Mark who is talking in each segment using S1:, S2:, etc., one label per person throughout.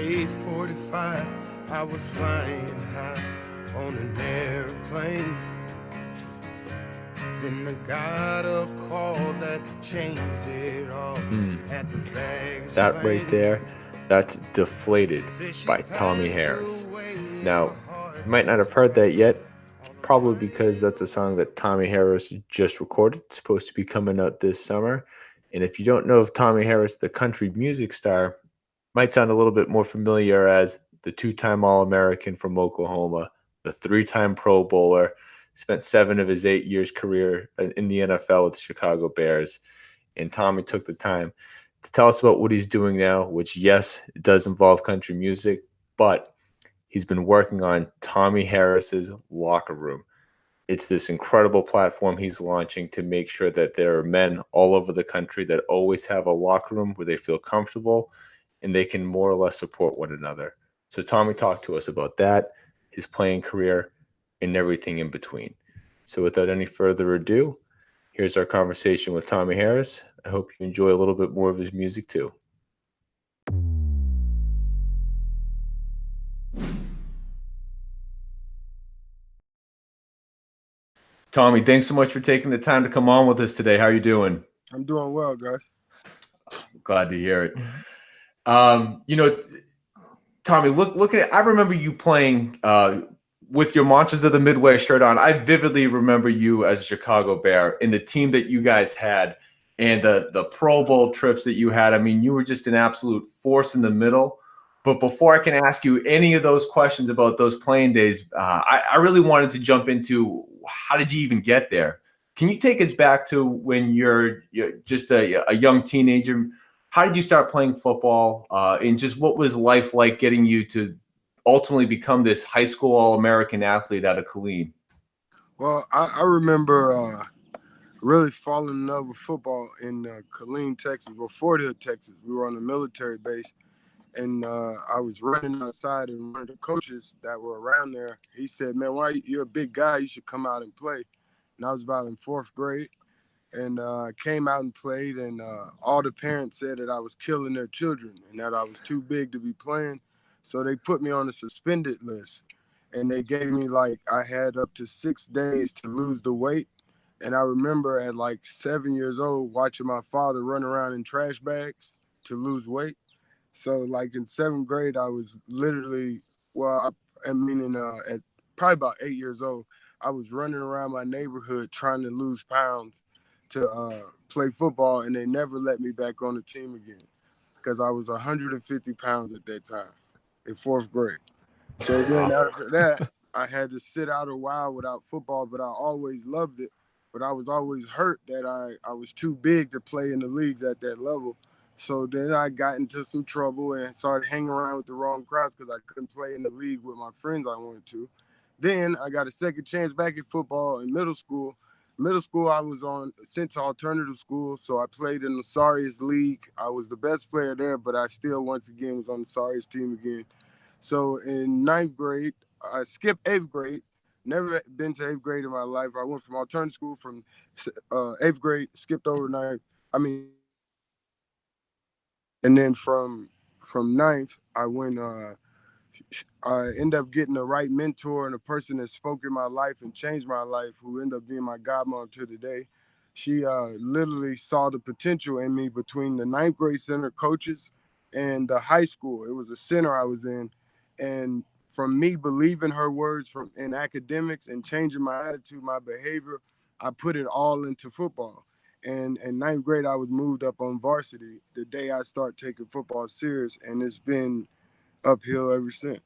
S1: 8:45, I was flying high on an airplane. Then I got a call that changed it all at the bags
S2: That right
S1: claim.
S2: there, that's Deflated by Tommie Harris. Now, you might not have heard that yet, probably because that's a song that Tommie Harris just recorded. It's supposed to be coming out this summer. And if you don't know of Tommie Harris, the country music star, might sound a little bit more familiar as the two-time All-American from Oklahoma, the three-time Pro Bowler, spent 7 of his 8 years career in the NFL with the Chicago Bears. And Tommie took the time to tell us about what he's doing now, which, yes, it does involve country music, but he's been working on Tommie Harris's Locker Room. It's this incredible platform he's launching to make sure that there are men all over the country that always have a locker room where they feel comfortable and they can more or less support one another. So Tommie talked to us about that, his playing career, and everything in between. So without any further ado, here's our conversation with Tommie Harris. I hope you enjoy a little bit more of his music too. Tommie, thanks so much for taking the time to come on with us today. How are you doing?
S1: I'm doing well, guys.
S2: Glad to hear it. You know, Tommie, look at it. I remember you playing with your Monsters of the Midway shirt on. I vividly remember you as a Chicago Bear and the team that you guys had and the Pro Bowl trips that you had. I mean, you were just an absolute force in the middle. But before I can ask you any of those questions about those playing days, I really wanted to jump into how did you even get there? Can you take us back to when you're just a young teenager? How did you start playing football? And just what was life like getting you to ultimately become this high school All-American athlete out of Killeen?
S1: Well, I remember really falling in love with football in Killeen, Texas, well, Fort Hood, Texas. We were on a military base, and I was running outside, and one of the coaches that were around there, he said, "Man, you're a big guy, you should come out and play." And I was about in 4th grade, and came out and played, and all the parents said that I was killing their children and that I was too big to be playing. So they put me on the suspended list, and they gave me I had up to 6 days to lose the weight. And I remember at like 7 years old watching my father run around in trash bags to lose weight. So like in 7th grade, I was literally, well, at probably about 8 years old, I was running around my neighborhood trying to lose pounds to play football, and they never let me back on the team again because I was 150 pounds at that time in 4th grade. So then after that, I had to sit out a while without football, but I always loved it. But I was always hurt that I was too big to play in the leagues at that level. So then I got into some trouble and started hanging around with the wrong crowds because I couldn't play in the league with my friends I wanted to. Then I got a second chance back in football in middle school. Middle school, I was sent to alternative school, so I played in the sorriest league. I was the best player there, but I still once again was on the sorriest team again. So in 9th grade, I skipped 8th grade. Never been to 8th grade in my life. I went from alternative school from 8th grade, skipped over ninth. I mean, and then from ninth, I ended up getting the right mentor and a person that spoke in my life and changed my life, who ended up being my godmom to today. She literally saw the potential in me between the 9th grade center coaches and the high school. It was a center I was in. And from me believing her words in academics and changing my attitude, my behavior, I put it all into football. And in 9th grade, I was moved up on varsity the day I started taking football serious. And it's been uphill ever since.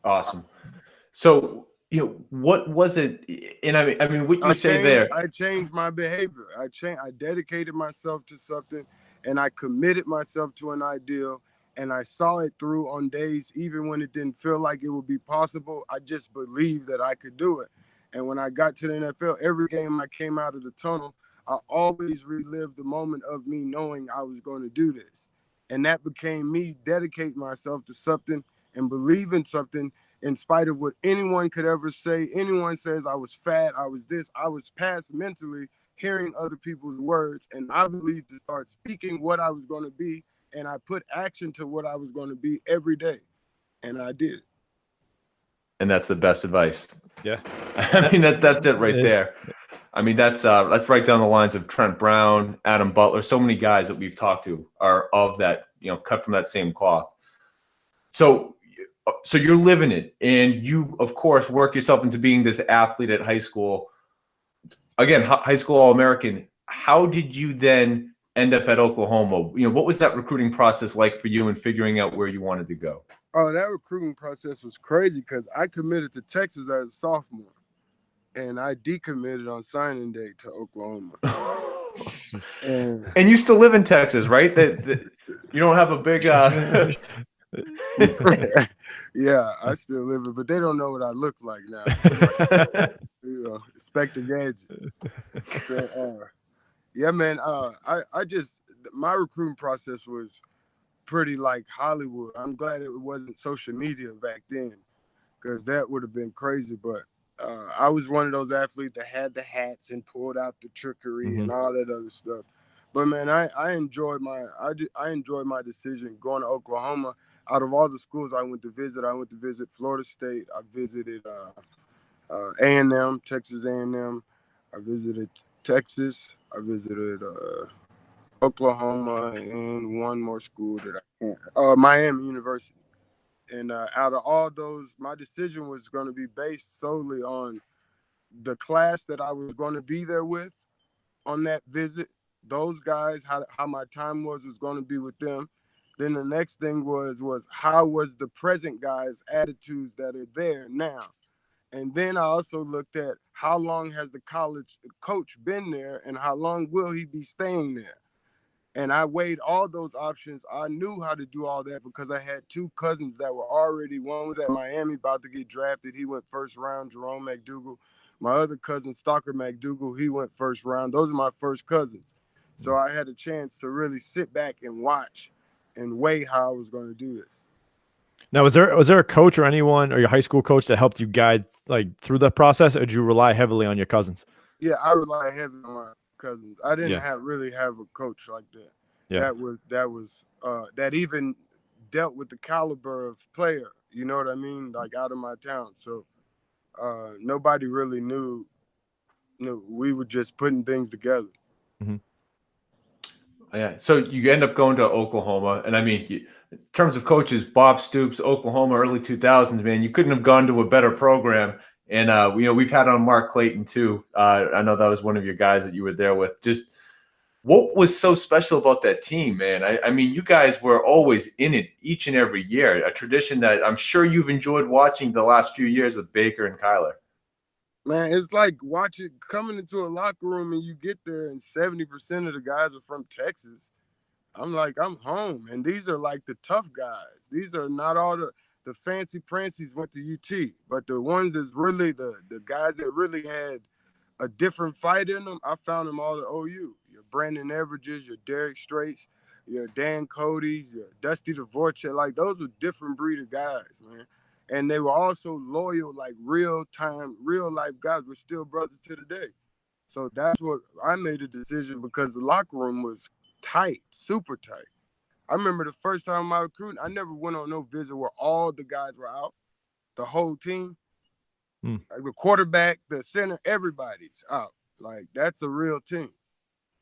S2: Awesome. So, what was it? And I mean, what you say there.
S1: I changed my behavior. I dedicated myself to something, and I committed myself to an ideal, and I saw it through on days even when it didn't feel like it would be possible. I just believed that I could do it. And when I got to the NFL, every game I came out of the tunnel, I always relived the moment of me knowing I was going to do this. And that became me dedicating myself to something and believing something in spite of what anyone could ever say. Anyone says I was fat, I was this, I was past mentally hearing other people's words. And I believed to start speaking what I was going to be and I put action to what I was going to be every day, and I did it.
S2: And that's the best advice.
S3: Yeah.
S2: I mean, that's it right there. I mean, that's right down the lines of Trent Brown, Adam Butler. So many guys that we've talked to are of that, cut from that same cloth. So you're living it, and you, of course, work yourself into being this athlete at high school. Again, high school All-American. How did you then end up at Oklahoma? What was that recruiting process like for you in figuring out where you wanted to go?
S1: Oh, that recruiting process was crazy because I committed to Texas as a sophomore, and I decommitted on signing day to Oklahoma.
S2: And you still live in Texas, right? That you don't have a big.
S1: Yeah, I still live it, but they don't know what I look like now. Expect a gadget. So, yeah, man. My recruiting process was pretty like Hollywood. I'm glad it wasn't social media back then, because that would have been crazy. But I was one of those athletes that had the hats and pulled out the trickery and all that other stuff. But man, I enjoyed my decision going to Oklahoma. Out of all the schools I went to visit Florida State. I visited A&M, Texas A&M. I visited Texas. I visited Oklahoma, and one more school that I can't. Miami University. And out of all those, my decision was going to be based solely on the class that I was going to be there with on that visit. Those guys, how my time was going to be with them. Then the next thing was how was the present guys' attitudes that are there now. And then I also looked at how long has the college coach been there and how long will he be staying there. And I weighed all those options. I knew how to do all that because I had two cousins that were already, one was at Miami about to get drafted. He went first round, Jerome McDougal. My other cousin, Stalker McDougal, he went first round. Those are my first cousins. So I had a chance to really sit back and watch and weigh how I was going to do this.
S3: Now, was there a coach or anyone or your high school coach that helped you guide like through the process, or did you rely heavily on your cousins?
S1: Yeah, I rely heavily on my cousins. I didn't really have a coach like that. Yeah. That even dealt with the caliber of player. You know what I mean? Like out of my town. So nobody really knew. We were just putting things together.
S3: Mm-hmm.
S2: Yeah. So you end up going to Oklahoma, and I mean, in terms of coaches, Bob Stoops, Oklahoma, early 2000s, man, you couldn't have gone to a better program. And we've had on Mark Clayton too. I know that was one of your guys that you were there with. Just what was so special about that team, man? I mean, you guys were always in it each and every year. A tradition that I'm sure you've enjoyed watching the last few years with Baker and Kyler.
S1: Man, it's like coming into a locker room and you get there and 70% of the guys are from Texas. I'm like, I'm home. And these are like the tough guys. These are not all the fancy prancies went to UT, but the ones that's really the guys that really had a different fight in them, I found them all at OU. Your Brandon Everidges, your Derek Straits, your Dan Cody's, your Dusty DeVorche. Like, those were different breed of guys, man. And they were also loyal, like real life guys. We're still brothers to the day. So that's what I made a decision, because the locker room was tight, super tight. I remember the first time I recruited, I never went on no visit where all the guys were out, the whole team. Like the quarterback, the center, everybody's out. Like, that's a real team.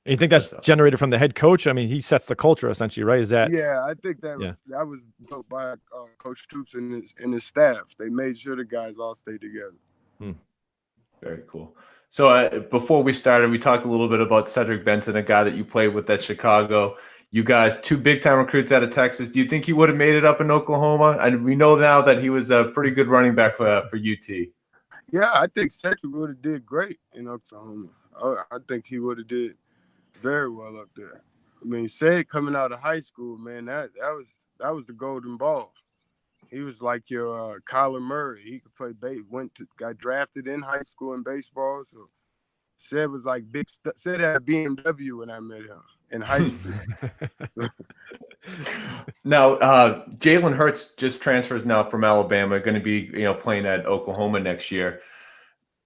S3: And you think that's generated from the head coach? I mean, he sets the culture essentially, right? Is that?
S1: Yeah, I think that was built by Coach Stoops and his staff. They made sure the guys all stayed together.
S2: Very cool. So before we started, we talked a little bit about Cedric Benson, a guy that you played with at Chicago. You guys, two big-time recruits out of Texas. Do you think he would have made it up in Oklahoma? And we know now that he was a pretty good running back for UT.
S1: Yeah, I think Cedric would have did great in Oklahoma. I think he would have did very well up there. I mean, Ced coming out of high school, man, that was the golden ball. He was like your Kyler Murray. He could play got drafted in high school in baseball. So Ced was like Ced had a BMW when I met him in high school.
S2: Now, Jalen Hurts just transfers now from Alabama, going to be playing at Oklahoma next year.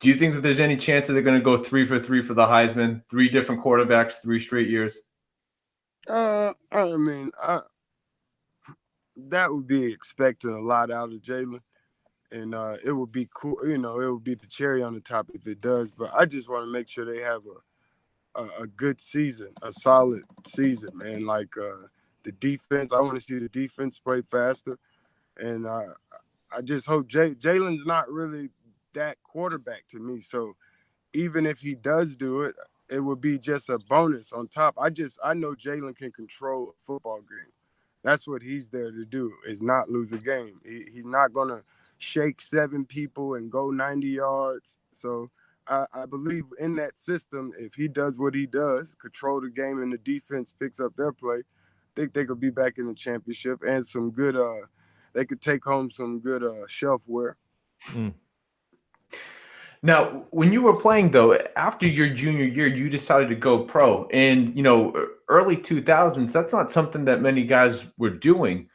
S2: Do you think that there's any chance that they're going to go 3 for 3 for the Heisman, 3 different quarterbacks, 3 straight years?
S1: I mean, that would be expecting a lot out of Jalen. And it would be cool, it would be the cherry on the top if it does. But I just want to make sure they have a good season, a solid season, man. Like the defense, I want to see the defense play faster. And I just hope Jalen's not really that quarterback to me. So even if he does do it, it would be just a bonus on top. I know Jalen can control a football game. That's what he's there to do, is not lose a game. He's not going to shake 7 people and go 90 yards. So I believe in that system. If he does what he does, control the game, and the defense picks up their play, I think they could be back in the championship and some good they could take home some good shelfware.
S2: Now, when you were playing, though, after your junior year, you decided to go pro. And, early 2000s, that's not something that many guys were doing.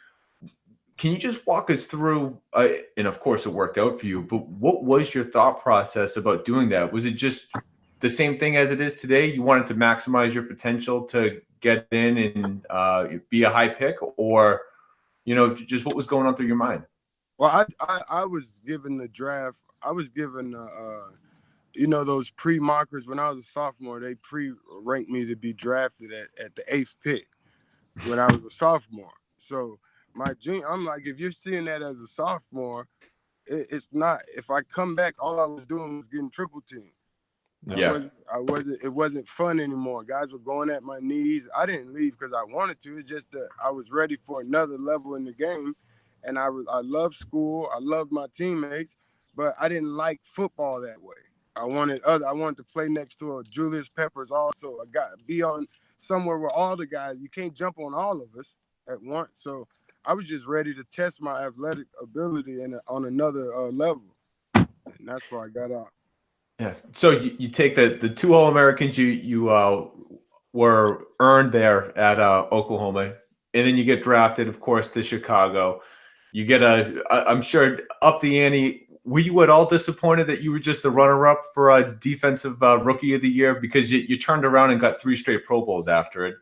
S2: Can you just walk us through, and of course it worked out for you, but what was your thought process about doing that? Was it just the same thing as it is today? You wanted to maximize your potential to get in and be a high pick, or, just what was going on through your mind?
S1: Well, I was given the draft. I was given, those pre-markers when I was a sophomore. They pre-ranked me to be drafted at the 8th pick when I was a sophomore. So my junior, I'm like, if you're seeing that as a sophomore, it's not. If I come back, all I was doing was getting triple teamed.
S2: Yeah.
S1: It wasn't fun anymore. Guys were going at my knees. I didn't leave because I wanted to. It's just that I was ready for another level in the game. And I loved school. I loved my teammates, but I didn't like football that way. I wanted to play next to a Julius Peppers also. I got to be on somewhere where all the guys, you can't jump on all of us at once. So I was just ready to test my athletic ability on another level. And that's why I got out.
S2: Yeah. So you take the 2 All-Americans you were earned there at Oklahoma, and then you get drafted, of course, to Chicago. You get I'm sure, up the ante. Were you at all disappointed that you were just the runner-up for a defensive rookie of the year, because you turned around and got 3 straight Pro Bowls after it?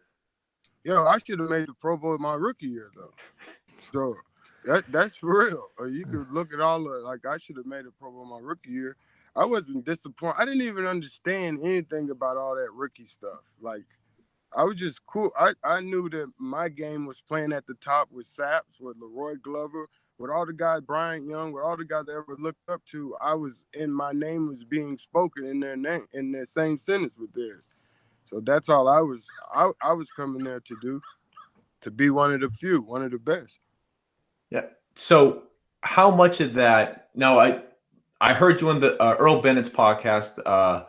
S1: Yo, I should have made the Pro Bowl my rookie year though. So that's for real. Or you could look at I should have made a Pro Bowl my rookie year. I wasn't disappointed. I didn't even understand anything about all that rookie stuff. Like, I was just cool. I knew that my game was playing at the top with Saps, with Leroy Glover, with all the guys, Bryant Young, with all the guys I ever looked up to. My name was being spoken in their name, in their same sentence with theirs. So that's all I was coming there to do, to be one of the few, one of the best.
S2: Yeah. So how much of that? Now, I heard you on the Earl Bennett's podcast.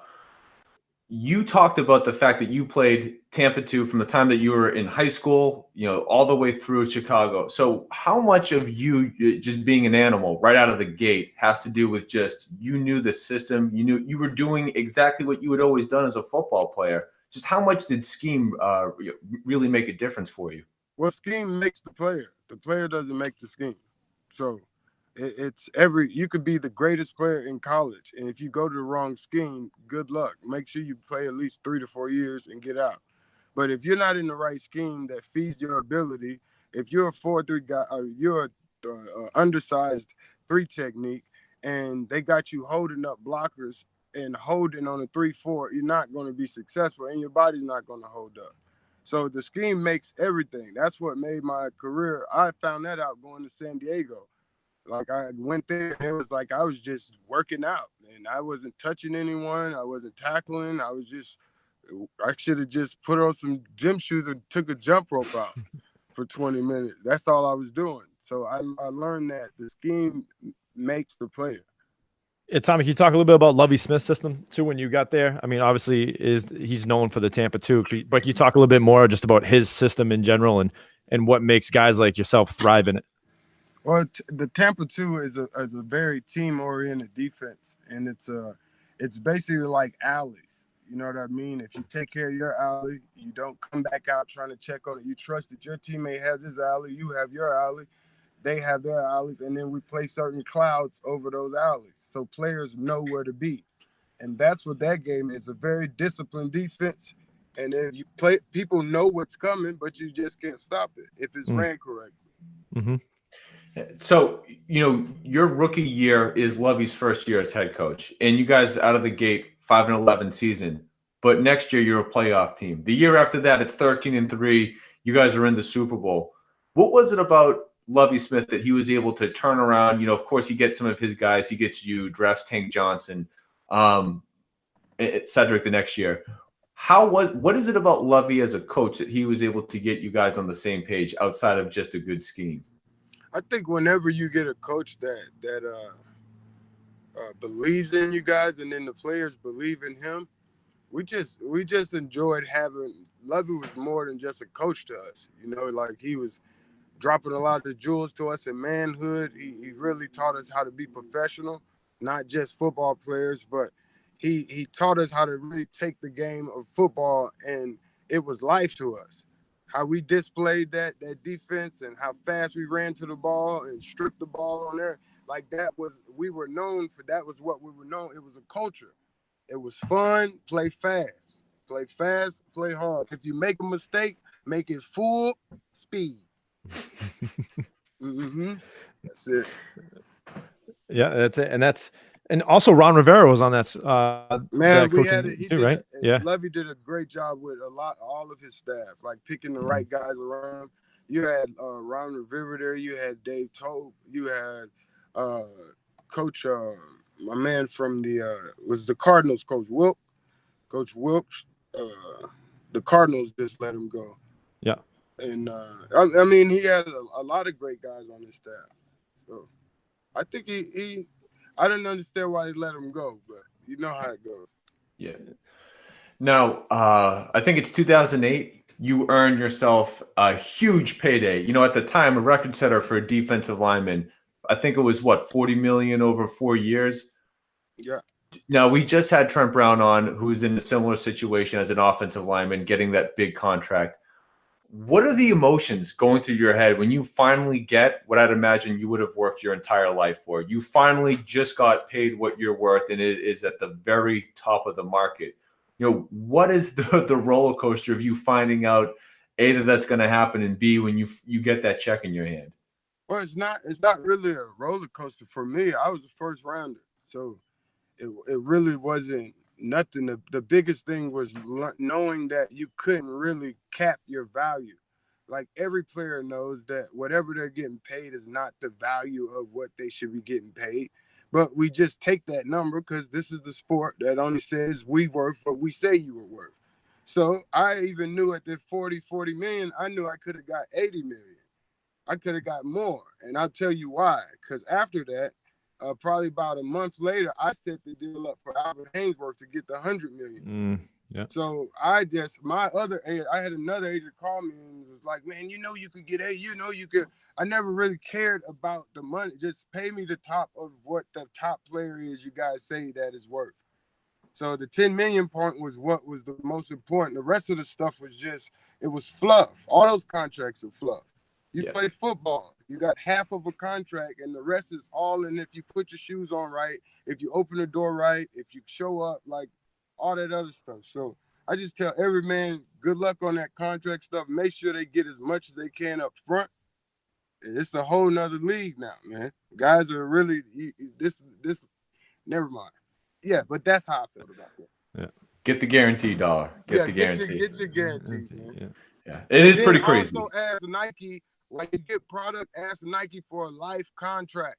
S2: You talked about the fact that you played Tampa 2 from the time that you were in high school, all the way through Chicago. So how much of you just being an animal right out of the gate has to do with just, you knew the system, you knew you were doing exactly what you had always done as a football player? Just how much did scheme really make a difference for you?
S1: Well, scheme makes the player. The player doesn't make the scheme. So you could be the greatest player in college, and if you go to the wrong scheme, good luck. Make sure you play at least 3 to 4 years and get out. But if you're not in the right scheme that feeds your ability, if you're a 4-3 guy, you're a undersized 3 technique, and they got you holding up blockers and holding on a 3-4, you're not going to be successful, and your body's not going to hold up. So the scheme makes everything. That's what made my career. I found that out going to San Diego. Like, I went there and it was like I was just working out, and I wasn't touching anyone. I wasn't tackling. I should have just put on some gym shoes and took a jump rope out for 20 minutes. That's all I was doing. So I learned that the scheme makes the player.
S3: Yeah, Tommie, can you talk a little bit about Lovie Smith's system too when you got there? I mean, obviously he's known for the Tampa 2, but can you talk a little bit more just about his system in general and what makes guys like yourself thrive in it?
S1: Well, the Tampa 2 is a very team-oriented defense, and it's basically like alleys. You know what I mean? If you take care of your alley, you don't come back out trying to check on it. You trust that your teammate has his alley, you have your alley, they have their alleys, and then we play certain clouds over those alleys so players know where to be. And that's what that game is, a very disciplined defense. And if you play, people know what's coming, but you just can't stop it if it's ran correctly.
S3: Mm-hmm.
S2: So, your rookie year is Lovey's first year as head coach, and you guys out of the gate 5-11 season. But next year you're a playoff team. The year after that, it's 13-3. You guys are in the Super Bowl. What was it about Lovey Smith that he was able to turn around? Of course, he gets some of his guys. He gets you, drafts Tank Johnson, Cedric the next year. What is it about Lovey as a coach that he was able to get you guys on the same page outside of just a good scheme?
S1: I think whenever you get a coach that believes in you guys, and then the players believe in him, we just enjoyed having Lovey. Was more than just a coach to us, like he was dropping a lot of the jewels to us in manhood. He really taught us how to be professional, not just football players, but he taught us how to really take the game of football, and it was life to us. How we displayed that defense and how fast we ran to the ball and stripped the ball on there. Like we were known for, that was what we were known. It was a culture. It was fun, play fast. Play fast, play hard. If you make a mistake, make it full speed. Mm-hmm. That's it.
S3: Yeah, that's it. And also Ron Rivera was on that.
S1: Man,
S3: that
S1: we had it.
S3: too, right? Yeah.
S1: Lovey did a great job with all of his staff, like picking the right guys around. You had Ron Rivera there. You had Dave Tope. You had Coach, my man from was the Cardinals, Coach Wilk. Coach Wilkes. The Cardinals just let him go.
S3: Yeah.
S1: And I mean, he had a lot of great guys on his staff. So I think I didn't understand why they let him go, but you know how it goes.
S2: Yeah. Now, I think it's 2008. You earned yourself a huge payday. At the time, a record setter for a defensive lineman. I think it was $40 million over 4 years.
S1: Yeah.
S2: Now, we just had Trent Brown on, who's in a similar situation as an offensive lineman, getting that big contract. What are the emotions going through your head when you finally get what I'd imagine you would have worked your entire life for? You finally just got paid what you're worth, and it is at the very top of the market. What is the roller coaster of you finding out, A, that's going to happen, and B, when you get that check in your hand?
S1: Well, it's not really a roller coaster for me. I was a first rounder, so it really wasn't nothing. The biggest thing was knowing that you couldn't really cap your value. Like every player knows that whatever they're getting paid is not the value of what they should be getting paid. But we just take that number because this is the sport that only says we worth what we say you were worth. So I even knew at the 40 million, I knew I could have got 80 million. I could have got more. And I'll tell you why. Because after that, probably about a month later, I set the deal up for Albert Hainsworth to get the 100 million.
S3: Yeah.
S1: So I had another agent call me and was like, man, you could get you could. I never really cared about the money. Just pay me the top of what the top player is you guys say that is worth. So the 10 million point was what was the most important. The rest of the stuff was it was fluff. All those contracts are fluff. You play football, you got half of a contract, and the rest is all in if you put your shoes on right, if you open the door right, if you show up, like all that other stuff. So I just tell every man, good luck on that contract stuff. Make sure they get as much as they can up front. It's a whole nother league now, man. Guys are really this. Never mind. Yeah, but that's how I felt about it.
S2: Yeah. Get the guarantee dollar. Get the guarantee.
S1: Get your guarantee, man.
S2: Yeah. It is pretty crazy.
S1: Also, ask Nike, when you get product, ask Nike for a life contract.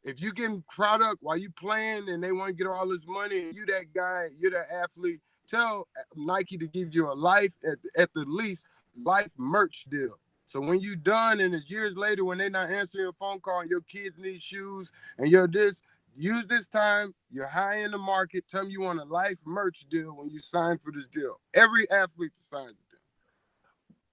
S1: If you getting product while you playing and they want to get all this money and you that guy, you're that athlete, tell Nike to give you a life, at the least, life merch deal. So when you done and it's years later when they're not answering your phone call and your kids need shoes and use this time, you're high in the market, tell them you want a life merch deal when you sign for this deal. Every athlete signs the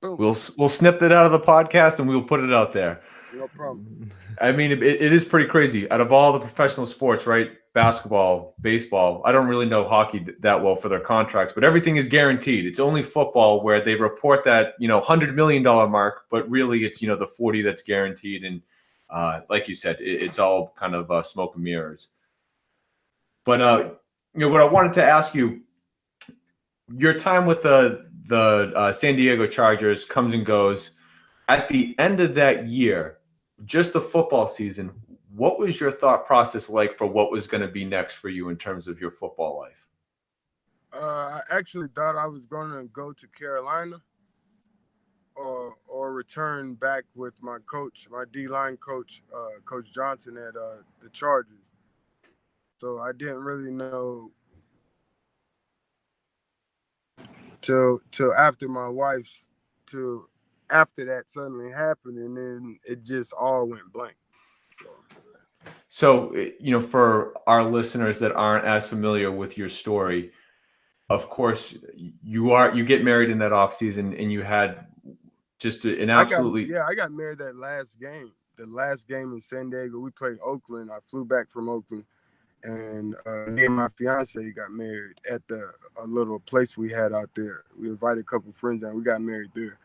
S1: deal. Boom.
S2: We'll snip that out of the podcast and we'll put it out there.
S1: No problem.
S2: I mean, it is pretty crazy. Out of all the professional sports, right? Basketball, baseball. I don't really know hockey that well for their contracts, but everything is guaranteed. It's only football where they report that, $100 million mark, but really it's, the 40 that's guaranteed. And like you said, it's all kind of smoke and mirrors. But, what I wanted to ask you, your time with the San Diego Chargers comes and goes. At the end of that year, just the football season, what was your thought process like for what was going to be next for you in terms of your football life?
S1: I actually thought I was going to go to Carolina or return back with my coach, my D-line coach, Coach Johnson at the Chargers. So I didn't really know till after my wife's till after that suddenly happened, and then it just all went blank.
S2: So, for our listeners that aren't as familiar with your story, of course, you get married in that off season, and you had just an absolutely.
S1: I got married that last game. The last game in San Diego, we played Oakland. I flew back from Oakland, and me and my fiance got married at a little place we had out there. We invited a couple friends and we got married there.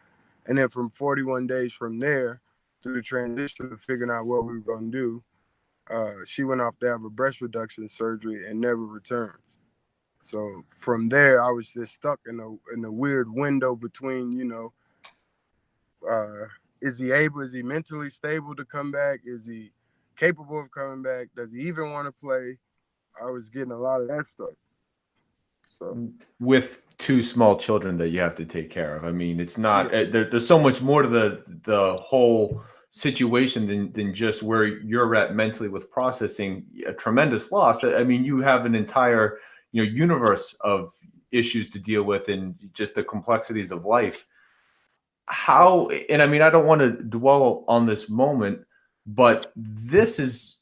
S1: And then from 41 days from there, through the transition of figuring out what we were going to do, she went off to have a breast reduction surgery and never returned. So from there, I was just stuck in a weird window between, is he mentally stable to come back? Is he capable of coming back? Does he even want to play? I was getting a lot of that stuff. So
S2: With two small children that you have to take care of. I mean, it's not there's so much more to the whole situation than just where you're at mentally with processing a tremendous loss. I mean, you have an entire universe of issues to deal with and just the complexities of life. How, and I mean, I don't want to dwell on this moment, but this is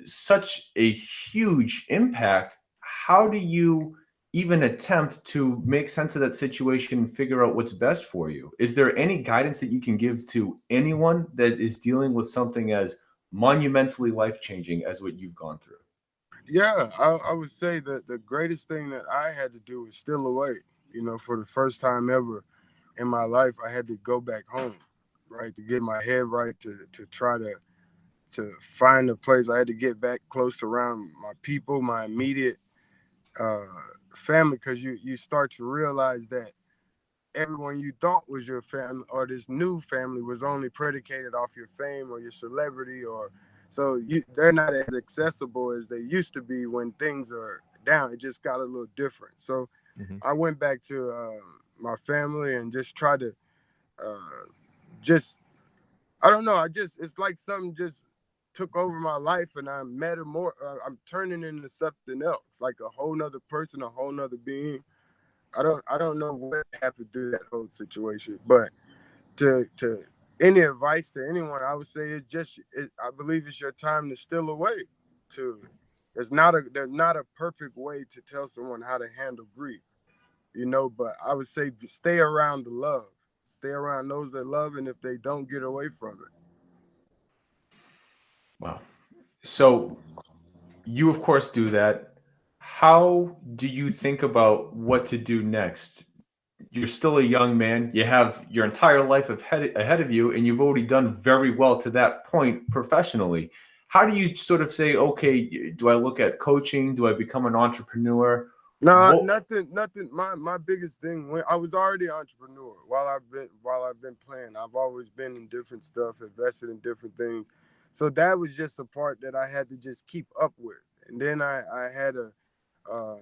S2: such a huge impact. How do you even attempt to make sense of that situation and figure out what's best for you? Is there any guidance that you can give to anyone that is dealing with something as monumentally life-changing as what you've gone through?
S1: Yeah, I would say that the greatest thing that I had to do was steal away. For the first time ever in my life, I had to go back home, right, to get my head right, to try to find a place. I had to get back close around my people, my immediate family, because you start to realize that everyone you thought was your family or this new family was only predicated off your fame or your celebrity, or so they're not as accessible as they used to be when things are down. It just got a little different. So I went back to my family and just tried to just I don't know. It's like something just took over my life, and I'm I'm turning into something else, like a whole nother person, a whole nother being. I don't know what happened through that whole situation, but to any advice to anyone, I would say I believe it's your time to steal away. There's not a perfect way to tell someone how to handle grief, but I would say stay around the love, stay around those that love, and if they don't, get away from it.
S2: Wow. So you, of course, do that. How do you think about what to do next? You're still a young man. You have your entire life ahead of you, and you've already done very well to that point professionally. How do you sort of say, okay, do I look at coaching? Do I become an entrepreneur?
S1: No, nothing. My biggest thing, when I was already an entrepreneur while I've been playing. I've always been in different stuff, invested in different things. So that was just a part that I had to just keep up with. And then I had um,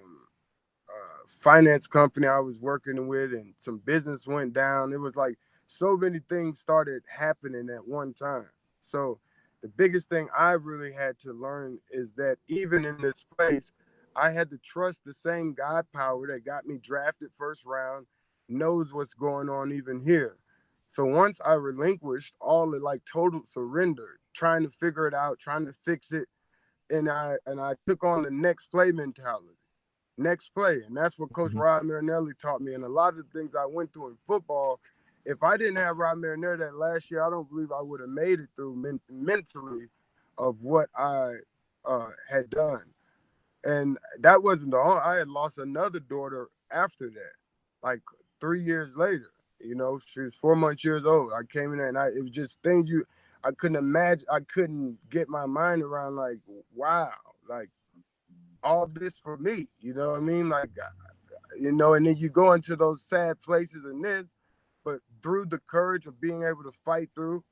S1: finance company I was working with, and some business went down. It was like so many things started happening at one time. So the biggest thing I really had to learn is that even in this place, I had to trust the same God power that got me drafted first round, knows what's going on even here. So once I relinquished all the like total surrender, trying to figure it out, trying to fix it, and I took on the next play mentality. Next play. And that's what Coach Rod Marinelli taught me. And a lot of the things I went through in football, if I didn't have Rod Marinelli that last year, I don't believe I would have made it through mentally of what I had done. And that wasn't the only. I had lost another daughter after that, like 3 years later. She was 4 months old. I came in there, and it was just things I couldn't imagine. I couldn't get my mind around. Like, wow, like all this for me. You know what I mean? Like, and then you go into those sad places in this, but through the courage of being able to fight through,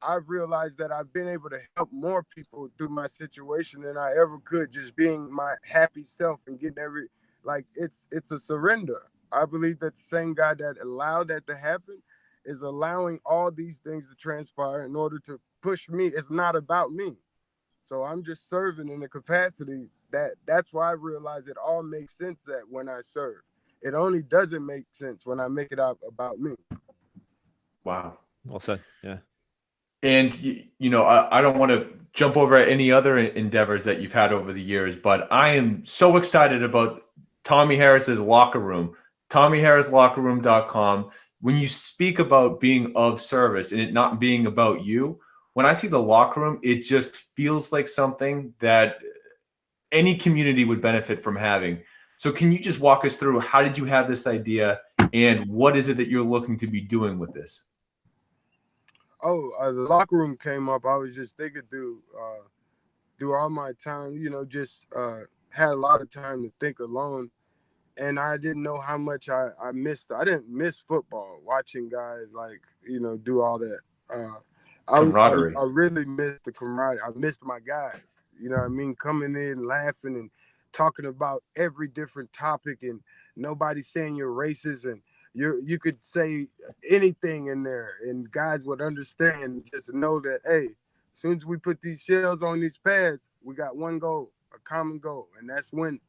S1: I've realized that I've been able to help more people through my situation than I ever could just being my happy self and getting like it's a surrender. I believe that the same God that allowed that to happen is allowing all these things to transpire in order to push me. It's not about me. So I'm just serving in the capacity that's why I realize it all makes sense that when I serve. It only doesn't make sense when I make it about me.
S2: Wow.
S3: Well said. Yeah.
S2: And, I don't want to jump over any other endeavors that you've had over the years, but I am so excited about Tommie Harris's Locker Room, TommieHarrisLockerRoom.com. When you speak about being of service and it not being about you, when I see the locker room, it just feels like something that any community would benefit from having. So can you just walk us through, how did you have this idea and what is it that you're looking to be doing with this?
S1: The locker room came up. I was just thinking through all my time, just had a lot of time to think alone. And I didn't know how much I missed. I didn't miss football, watching guys do all that.
S2: Camaraderie.
S1: I really missed the camaraderie. I missed my guys. You know what I mean? Coming in, laughing, and talking about every different topic, and nobody saying you're racist, and you could say anything in there, and guys would understand. Just know that, hey, as soon as we put these shells on these pads, we got one goal, a common goal, and that's winning.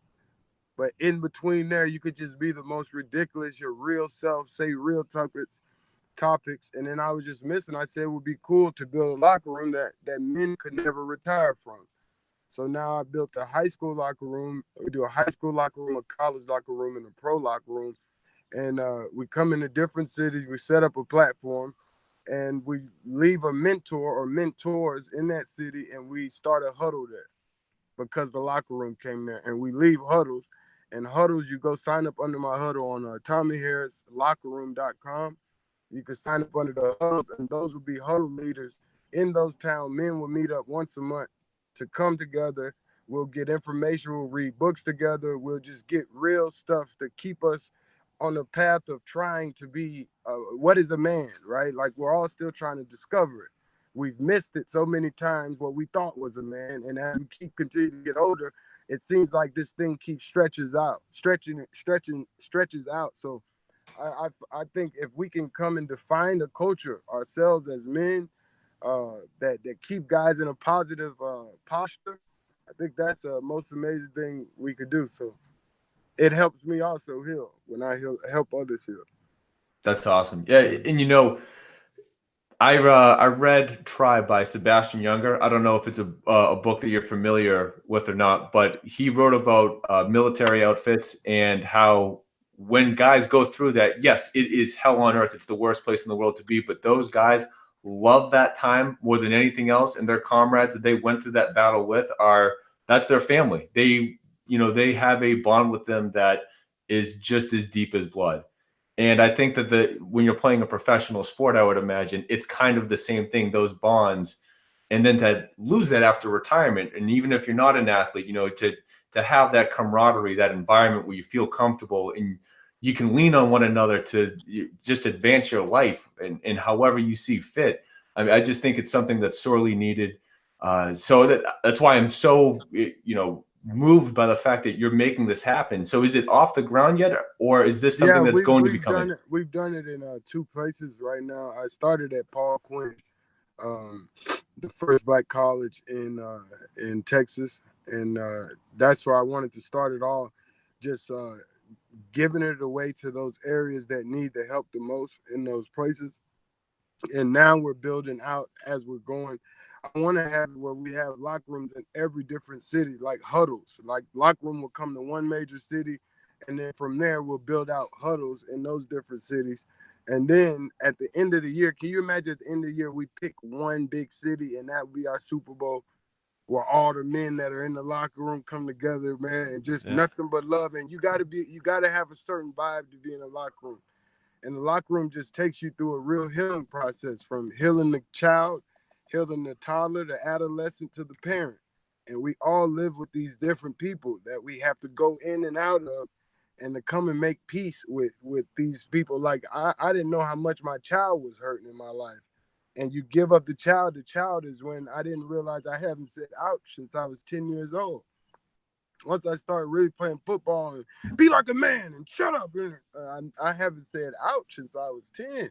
S1: But in between there, you could just be the most ridiculous, your real self, say real topics. And then I was just missing. I said it would be cool to build a locker room that men could never retire from. So now I built a high school locker room. We do a high school locker room, a college locker room, and a pro locker room. And we come into different cities. We set up a platform, and we leave a mentor or mentors in that city, and we start a huddle there because the locker room came there. And we leave huddles. And huddles, you go sign up under my huddle on TommieHarrisLockerRoom.com. You can sign up under the huddles, and those will be huddle leaders in those towns. Men will meet up once a month to come together. We'll get information. We'll read books together. We'll just get real stuff to keep us on the path of trying to be what is a man, right? Like, we're all still trying to discover it. We've missed it so many times, what we thought was a man. And as we keep continuing to get older, it seems like this thing keeps stretches out. So I think if we can come and define a culture ourselves as men that keep guys in a positive posture, I think that's the most amazing thing we could do. So it helps me also heal when I help others heal.
S2: That's awesome. Yeah, and I read Tribe by Sebastian Younger. I don't know if it's a book that you're familiar with or not, but he wrote about military outfits and how when guys go through that, yes, it is hell on earth. It's the worst place in the world to be, but those guys love that time more than anything else, and their comrades that they went through that battle with that's their family. They have a bond with them that is just as deep as blood. And I think that when you're playing a professional sport, I would imagine it's kind of the same thing, those bonds. And then to lose that after retirement, and even if you're not an athlete, to have that camaraderie, that environment where you feel comfortable and you can lean on one another to just advance your life and however you see fit. I mean, I just think it's something that's sorely needed. So that's why I'm so, moved by the fact that you're making this happen. So is it off the ground yet, or is this something that's going to be coming?
S1: We've done it in two places right now. I started at Paul Quinn, the first black college in Texas, and that's where I wanted to start it all, just giving it away to those areas that need the help the most in those places. And now we're building out as we're going. I want to have where we have locker rooms in every different city, like huddles. Like, locker room will come to one major city, and then from there we'll build out huddles in those different cities. And then at the end of the year, can you imagine at the end of the year we pick one big city and that would be our Super Bowl, where all the men that are in the locker room come together, man, and just nothing but love. And you gotta have a certain vibe to be in a locker room. And the locker room just takes you through a real healing process, from healing the child, healing the toddler, the adolescent, to the parent. And we all live with these different people that we have to go in and out of, and to come and make peace with these people. Like, I didn't know how much my child was hurting in my life. and you give up the child. The child is when I didn't realize I haven't said ouch since I was 10 years old. Once I started really playing football and be like a man and shut up, I haven't said ouch since I was 10.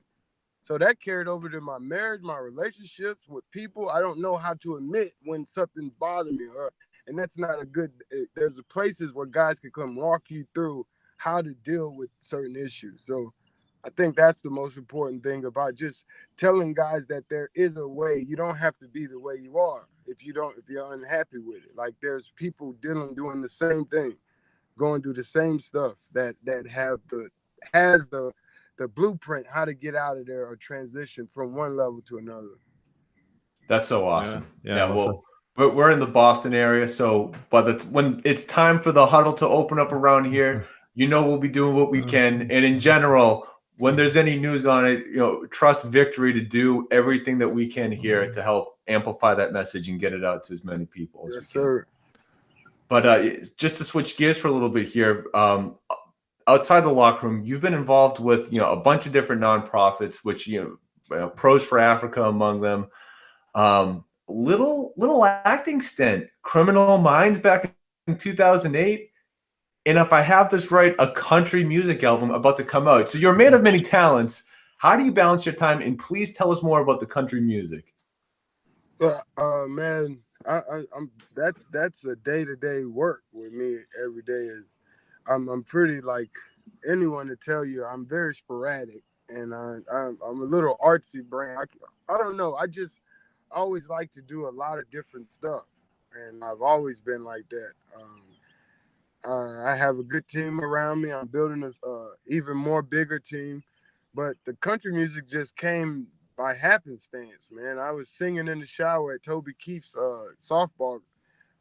S1: So that carried over to my marriage, my relationships with people. I don't know how to admit when something bothred me, and that's not a good. There's places where guys can come walk you through how to deal with certain issues. So I think that's the most important thing about just telling guys that there is a way. You don't have to be the way you are if you're unhappy with it. Like there's people doing the same thing, going through the same stuff that has the blueprint how to get out of there or transition from one level to another.
S2: That's so awesome.
S3: Yeah.
S2: Well, we're in the Boston area, so when it's time for the huddle to open up around here, we'll be doing what we can. And in general, when there's any news on it, trust Victory to do everything that we can here to help amplify that message and get it out to as many people as we can.
S1: Sir.
S2: But just to switch gears for a little bit here, outside the locker room, you've been involved with a bunch of different nonprofits, which Pros for Africa among them. Little acting stint, Criminal Minds back in 2008. And if I have this right, a country music album about to come out. So you're a man of many talents. How do you balance your time? And please tell us more about the country music.
S1: Man, I'm that's a day-to-day work with me every day. I'm pretty like anyone to tell you I'm very sporadic, and I'm a little artsy brain. I don't know. I just always like to do a lot of different stuff, and I've always been like that. I have a good team around me. I'm building a even more bigger team, but the country music just came by happenstance, man. I was singing in the shower at Toby Keith's softball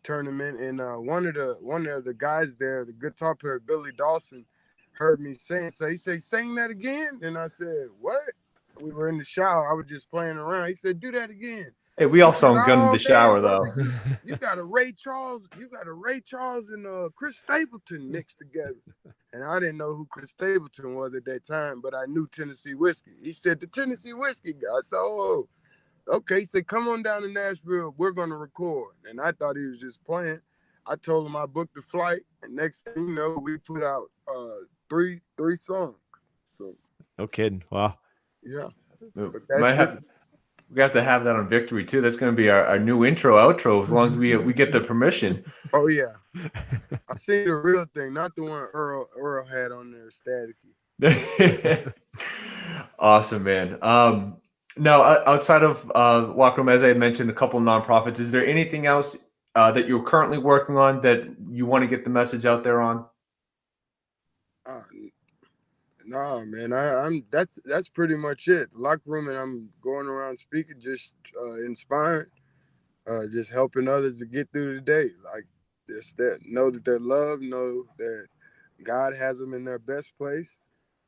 S1: tournament, and one of the guys there, the guitar player Billy Dawson, heard me sing. So he said, "Sing that again," and I said, "What?" We were in the shower. I was just playing around. He said, "Do that again."
S2: Hey, we all sound good in the shower, though.
S1: You got a Ray Charles and Chris Stapleton mixed together. And I didn't know who Chris Stapleton was at that time, but I knew Tennessee Whiskey. He said, "The Tennessee Whiskey guy." I said, "Oh, okay." He said, "Come on down to Nashville. We're going to record." And I thought he was just playing. I told him I booked the flight. And next thing you know, we put out three songs. So,
S3: no kidding. Wow.
S1: Yeah.
S2: We have to have that on Victory too. That's going to be our new intro outro as long as we get the permission.
S1: Oh yeah, I seen the real thing, not the one Earl had on there, staticky.
S2: Awesome, man. Now, outside of Locker Room, as I had mentioned, a couple of nonprofits. Is there anything else that you're currently working on that you want to get the message out there on?
S1: No, man. I'm that's pretty much it. The Locker Room, and I'm going around speaking, just inspiring, just helping others to get through the day. Like just that, know that they're loved, know that God has them in their best place,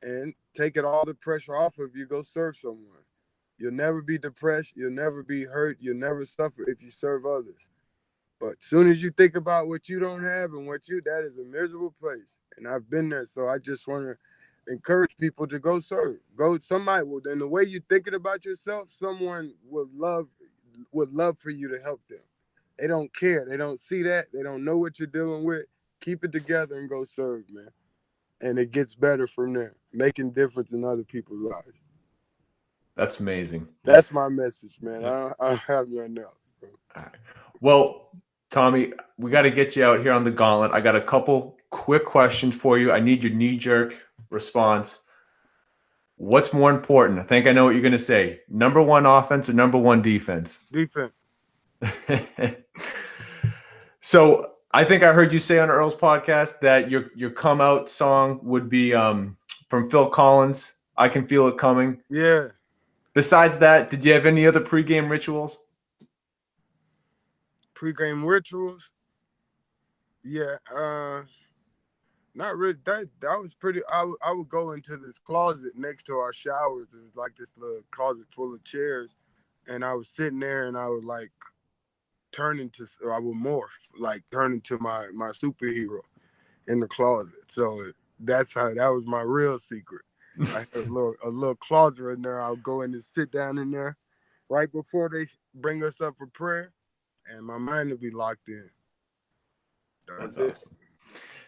S1: and take it all the pressure off of you. Go serve someone. You'll never be depressed. You'll never be hurt. You'll never suffer if you serve others. But as soon as you think about what you don't have and that is a miserable place. And I've been there, so I just want to encourage people to go serve. Somebody will. And the way you're thinking about yourself, someone would love for you to help them. They don't care. They don't see that. They don't know what you're dealing with. Keep it together and go serve, man. And it gets better from there, making difference in other people's lives.
S2: That's amazing.
S1: That's my message, man. I have nothing else. Bro.
S2: All right. Well, Tommie, we got to get you out here on the gauntlet. I got a couple quick questions for you. I need your knee-jerk response. What's more important? I think I know what you're going to say. Number one offense or number one defense?
S1: Defense.
S2: So I think I heard you say on Earl's podcast that your come out song would be from Phil Collins, "I Can Feel It Coming."
S1: Yeah. Besides
S2: that, did you have any other pregame rituals?
S1: Pregame rituals? Yeah. Not really. That was pretty. I would go into this closet next to our showers. It was like this little closet full of chairs, and I was sitting there, and I would like I would morph, like turn into my superhero in the closet. So that was my real secret. I had a little closet in there. I would go in and sit down in there right before they bring us up for prayer, and my mind will be locked in.
S2: That's awesome.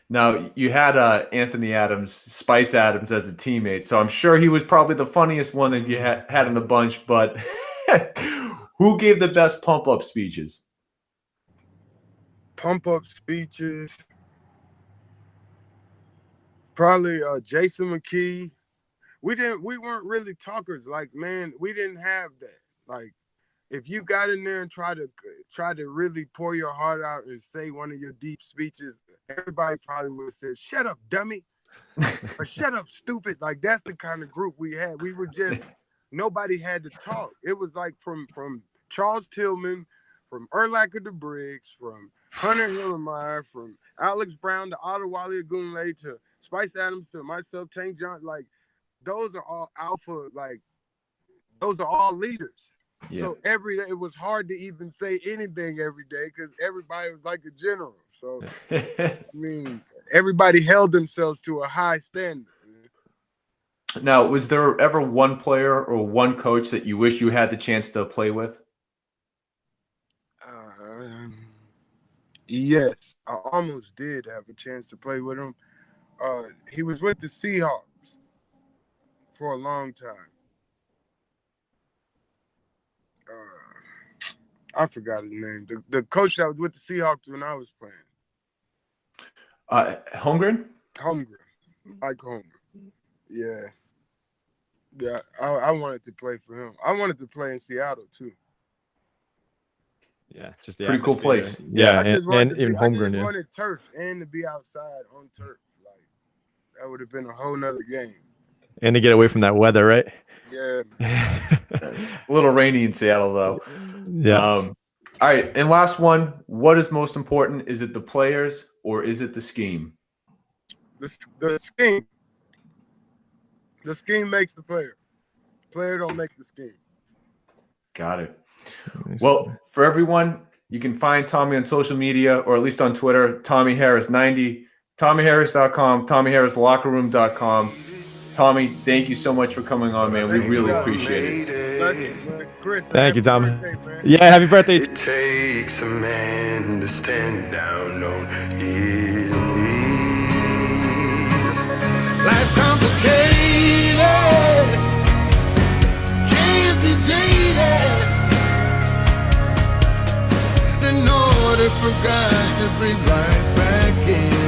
S2: Now, you had Anthony Adams, Spice Adams, as a teammate, so I'm sure he was probably the funniest one that you had in the bunch, but who gave the best pump-up speeches?
S1: Pump-up speeches, probably Jason McKee. We weren't really talkers. Like, man, we didn't have that. Like, if you got in there and try to really pour your heart out and say one of your deep speeches, everybody probably would have said, "Shut up, dummy," or "Shut up, stupid." Like, that's the kind of group we had. We were just, nobody had to talk. It was like from Charles Tillman, from Urlacher to Briggs, from Hunter Hillenmeyer, from Alex Brown to Ottawale Agunle to Spice Adams to myself, Tank John. Like, those are all alpha. Like, those are all leaders. Yeah. So every day it was hard to even say anything every day because everybody was like a general. So I mean, everybody held themselves to a high standard.
S2: Now, was there ever one player or one coach that you wish you had the chance to play with?
S1: Yes, I almost did have a chance to play with him. He was with the Seahawks for a long time. I forgot his name. The coach that was with the Seahawks when I was playing.
S2: Holmgren?
S1: Holmgren. Mike Holmgren. Yeah. Yeah, I wanted to play for him. I wanted to play in Seattle, too.
S3: Yeah, just the
S2: pretty cool place.
S3: Yeah, and even Holmgren.
S1: I just wanted turf and to be outside on turf. Like, that would have been a whole nother game.
S3: And to get away from that weather, right?
S1: Yeah.
S2: A little rainy in Seattle, though.
S3: Yeah.
S2: All right, and last one. What is most important? Is it the players or is it the scheme?
S1: The scheme. The scheme makes the player. Player don't make the scheme.
S2: Got it. Well, for everyone, you can find Tommie on social media, or at least on Twitter, Tommie Harris 90, TommieHarris.com, TommieHarrisLockerRoom.com. Tommie, thank you so much for coming on, man. We really appreciate it.
S1: Chris,
S3: thank you, Tommie.
S1: Birthday,
S3: yeah, happy birthday.
S4: It takes a man to stand down on his knees. Life's complicated, can't be jaded. In order for God to breathe life back in.